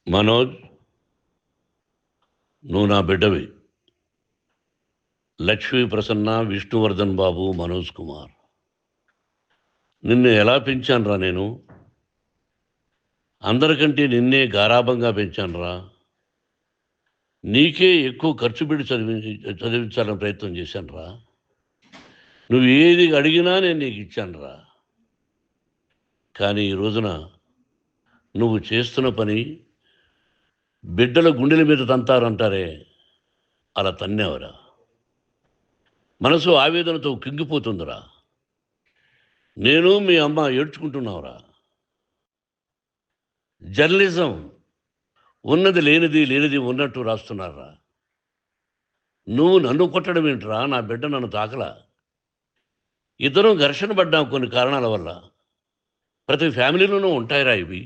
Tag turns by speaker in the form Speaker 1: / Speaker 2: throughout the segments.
Speaker 1: మనోజ్, నువ్వు నా బిడ్డవి. లక్ష్మీ ప్రసన్న, విష్ణువర్ధన్ బాబు, మనోజ్ కుమార్. నిన్ను ఎలా పెంచానురా నేను? అందరికంటే నిన్నే గారాభంగా పెంచానురా. నీకే ఎక్కువ ఖర్చు పెట్టి చదివించాలని ప్రయత్నం చేశానురా. నువ్వు ఏది అడిగినా నేను నీకు ఇచ్చానురా. కానీ ఈ రోజున నువ్వు చేస్తున్న పని బిడ్డల గుండెల మీద తంతారంటారే, అలా తన్నేవరా. మనసు ఆవేదనతో కింగిపోతుందిరా. నేను మీ అమ్మ ఏడ్చుకుంటున్నావురా. జర్నలిజం ఉన్నది లేనిది, లేనిది ఉన్నట్టు రాస్తున్నారా. నువ్వు నన్ను కొట్టడం ఏంట్రా? నా బిడ్డ నన్ను తాకలా. ఇద్దరం ఘర్షణ పడ్డాం కొన్ని కారణాల వల్ల. ప్రతి ఫ్యామిలీలోనూ ఉంటాయిరా ఇవి.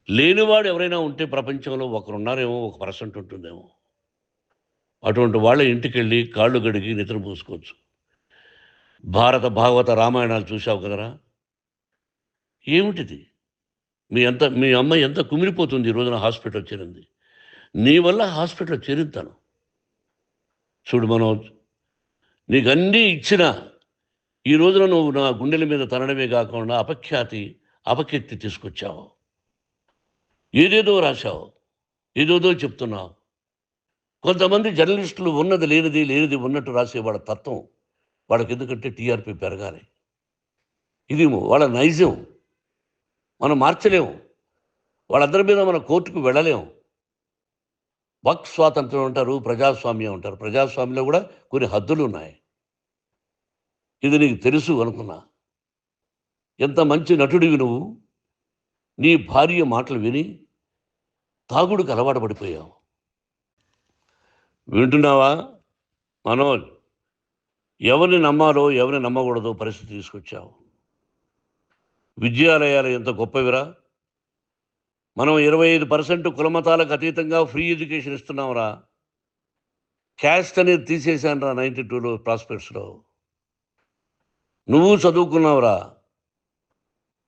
Speaker 1: లేనివాడు ఎవరైనా ఉంటే ప్రపంచంలో ఒకరున్నారేమో, 1% ఉంటుందేమో. అటువంటి వాళ్ళ ఇంటికి వెళ్ళి కాళ్ళు గడిగి నిద్ర పూసుకోవచ్చు. భారత భాగవత రామాయణాలు చూసావు కదరా. ఏమిటిది? మీ అమ్మ ఎంత కుమిలిపోతుంది ఈ రోజున హాస్పిటల్ చేరింది. నీ వల్ల హాస్పిటల్ చేరుతాను. చూడు మనోజ్, నీకు అన్నీ ఇచ్చినా ఈ రోజున నువ్వు నా గుండెల మీద తనడమే కాకుండా అపకీర్తి తీసుకొచ్చావు. ఏదేదో రాశావు, ఏదేదో చెప్తున్నావు. కొంతమంది జర్నలిస్టులు ఉన్నది లేనిది, లేనిది ఉన్నట్టు రాసే వాళ్ళ తత్వం వాళ్ళకి ఎందుకంటే టీఆర్పీ పెరగాలి. ఇది వాళ్ళ నైజం. మనం మార్చలేము. వాళ్ళందరి మీద మన కోర్టుకు వెళ్ళలేము. వాక్ స్వాతంత్రం అంటారు, ప్రజాస్వామ్యం అంటారు. ప్రజాస్వామ్యంలో కూడా కొన్ని హద్దులు ఉన్నాయి. ఇది నీకు తెలుసు అనుకున్నా. ఎంత మంచి నటుడివి నువ్వు. నీ భార్య మాటలు విని తాగుడుకు అలవాటు పడిపోయావు. వింటున్నావా మనోజ్? ఎవరిని నమ్మాలో ఎవరిని నమ్మకూడదో పరిస్థితి తీసుకొచ్చావు. విద్యాలయాలు ఎంత గొప్పవిరా. మనం 25% కులమతాలకు అతీతంగా ఫ్రీ ఎడ్యుకేషన్ ఇస్తున్నాంరా. క్యాస్ట్ అనేది తీసేశానురా 92లో ప్రాస్పెక్ట్స్లో. నువ్వు చదువుకున్నావురా.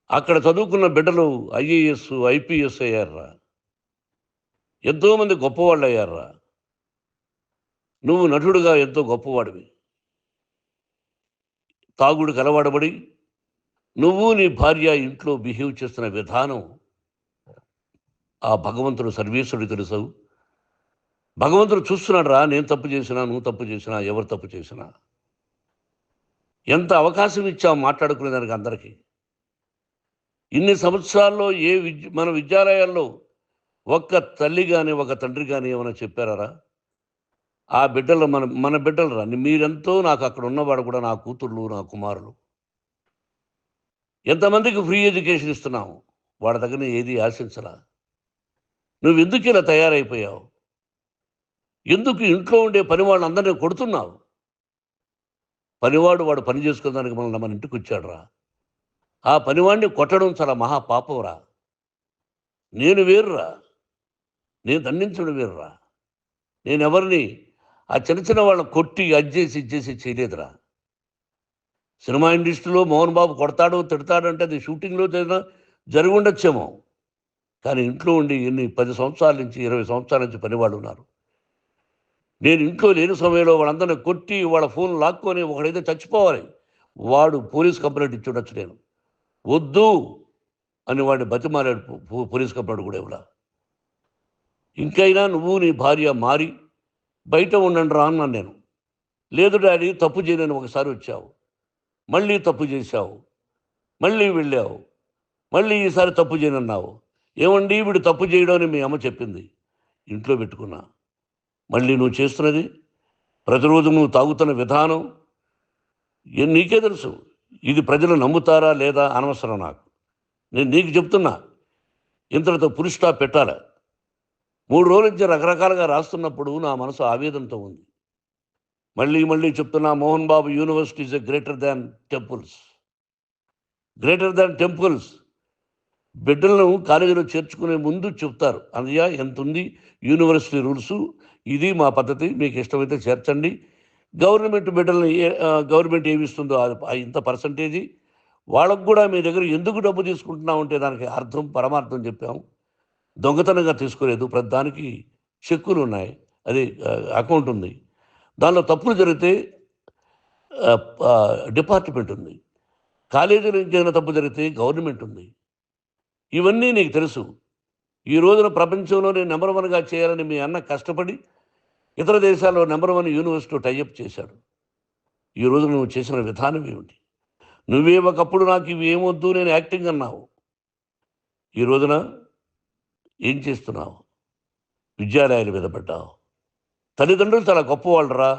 Speaker 1: అక్కడ చదువుకున్న బిడ్డలు ఐఏఎస్, ఐపీఎస్ అయ్యారురా. ఎంతోమంది గొప్పవాళ్ళు అయ్యారురా. నువ్వు నటుడుగా ఎంతో గొప్పవాడివి. తాగుడికి అలవాడబడి నువ్వు నీ భార్య ఇంట్లో బిహేవ్ చేస్తున్న విధానం ఆ భగవంతుడు సర్వేశ్వరుడు తెలుసు. భగవంతుడు చూస్తున్నాడు రా. నేను తప్పు చేసినా, నువ్వు తప్పు చేసినా, ఎవరు తప్పు చేసినా. ఎంత అవకాశం ఇచ్చావు మాట్లాడుకునేదానికి అందరికీ. ఇన్ని సంవత్సరాల్లో మన విద్యాలయాల్లో ఒక్క తల్లి కానీ ఒక తండ్రి కానీ ఏమైనా చెప్పారా? ఆ బిడ్డలు మన బిడ్డలు రా. మీరెంతో నాకు అక్కడ ఉన్నవాడు కూడా నా కూతుర్లు, నా కుమారులు. ఎంతమందికి ఫ్రీ ఎడ్యుకేషన్ ఇస్తున్నావు. వాళ్ళ దగ్గర ఏది ఆశించలా. నువ్వు ఎందుకు ఇలా తయారైపోయావు? ఎందుకు ఇంట్లో ఉండే పనివాళ్ళు అందరినీ కొడుతున్నావు? వాడు పని చేసుకునేదానికి మన ఇంటికి వచ్చాడు రా. ఆ పనివాడిని కొట్టడం చాలా మహాపాపంరా. నేను వేరురా. నేను దండించడం వేరురా. నేను ఎవరిని ఆ చిన్న వాళ్ళని కొట్టి ఇచ్చేసి చేయలేదురా. సినిమా ఇండస్ట్రీలో మోహన్ బాబు కొడతాడు, తిడతాడు అంటే అది షూటింగ్లో జరిగి ఉండొచ్చేమో. కానీ ఇంట్లో ఉండి 10 సంవత్సరాల నుంచి 20 సంవత్సరాల నుంచి పనివాళ్ళు ఉన్నారు. నేను ఇంట్లో లేని సమయంలో వాళ్ళందరినీ కొట్టి వాళ్ళ ఫోన్ లాక్కొని ఒకడైతే చచ్చిపోవాలి. వాడు పోలీస్ కంప్లైంట్ ఇచ్చి ఉండొచ్చు. నేను వద్దు అని వాడిని బతిమాలాడు. పోలీస్ కంప్లైంట్ కూడా ఇవ్వలా. ఇంకైనా నువ్వు నీ భార్య మారి బయట ఉండండి రా అన్నాను నేను. లేదు డాడీ, తప్పు చేయలేని ఒకసారి వచ్చావు, మళ్ళీ తప్పు చేశావు, మళ్ళీ వెళ్ళావు, మళ్ళీ ఈసారి తప్పు చేయనన్నావు. ఏమండి వీడు తప్పు చేయడం అని మీ అమ్మ చెప్పింది. ఇంట్లో పెట్టుకున్నా. మళ్ళీ నువ్వు చేస్తున్నది, ప్రతిరోజు నువ్వు తాగుతున్న విధానం నీకే తెలుసు. ఇది ప్రజలు నమ్ముతారా లేదా అనవసరం నాకు. నేను నీకు చెప్తున్నా, ఇంతటితో పులి స్టాప్ పెట్టాలి. 3 రోజుల నుంచి రకరకాలుగా రాస్తున్నప్పుడు నా మనసు ఆవేదనతో ఉంది. మళ్ళీ చెప్తున్నా, Mohan Babu university is greater than temples. Greater than temples. బిడ్డలను కాలేజీలో చేర్చుకునే ముందు చెప్తారు, అన్నయ్య ఎంత ఉంది యూనివర్సిటీ రూల్సు, ఇది మా పద్ధతి, మీకు ఇష్టమైతే చేర్చండి. గవర్నమెంట్ బిడ్డలను గవర్నమెంట్ ఏమి ఇస్తుందో ఇంత పర్సంటేజీ వాళ్ళకు కూడా మీ దగ్గర ఎందుకు డబ్బు తీసుకుంటున్నామంటే దానికి అర్థం పరమార్థం చెప్పాము. దొంగతనంగా తీసుకోలేదు. ప్రతిదానికి చెక్కులు ఉన్నాయి. అది అకౌంట్ ఉంది. దానిలో తప్పులు జరిగితే డిపార్ట్మెంట్ ఉంది. కాలేజీలో ఇంకేదైనా తప్పు జరిగితే గవర్నమెంట్ ఉంది. ఇవన్నీ నీకు తెలుసు. ఈ రోజున ప్రపంచంలోనే నంబర్ 1గా చేయాలని మీ అన్న కష్టపడి ఇతర దేశాల్లో నంబర్ 1 యూనివర్సిటీ టైఅప్ చేశాడు. ఈ రోజు నువ్వు చేసిన విధానం ఏమిటి? నువ్వే ఒకప్పుడు నాకు ఇవి ఏమొద్దు నేను యాక్టింగ్ అన్నావు. ఈ రోజున ఏం చేస్తున్నావు? విద్యాలయాల మీద పడ్డావు. తల్లిదండ్రులు చాలా గొప్పవాళ్ళురా.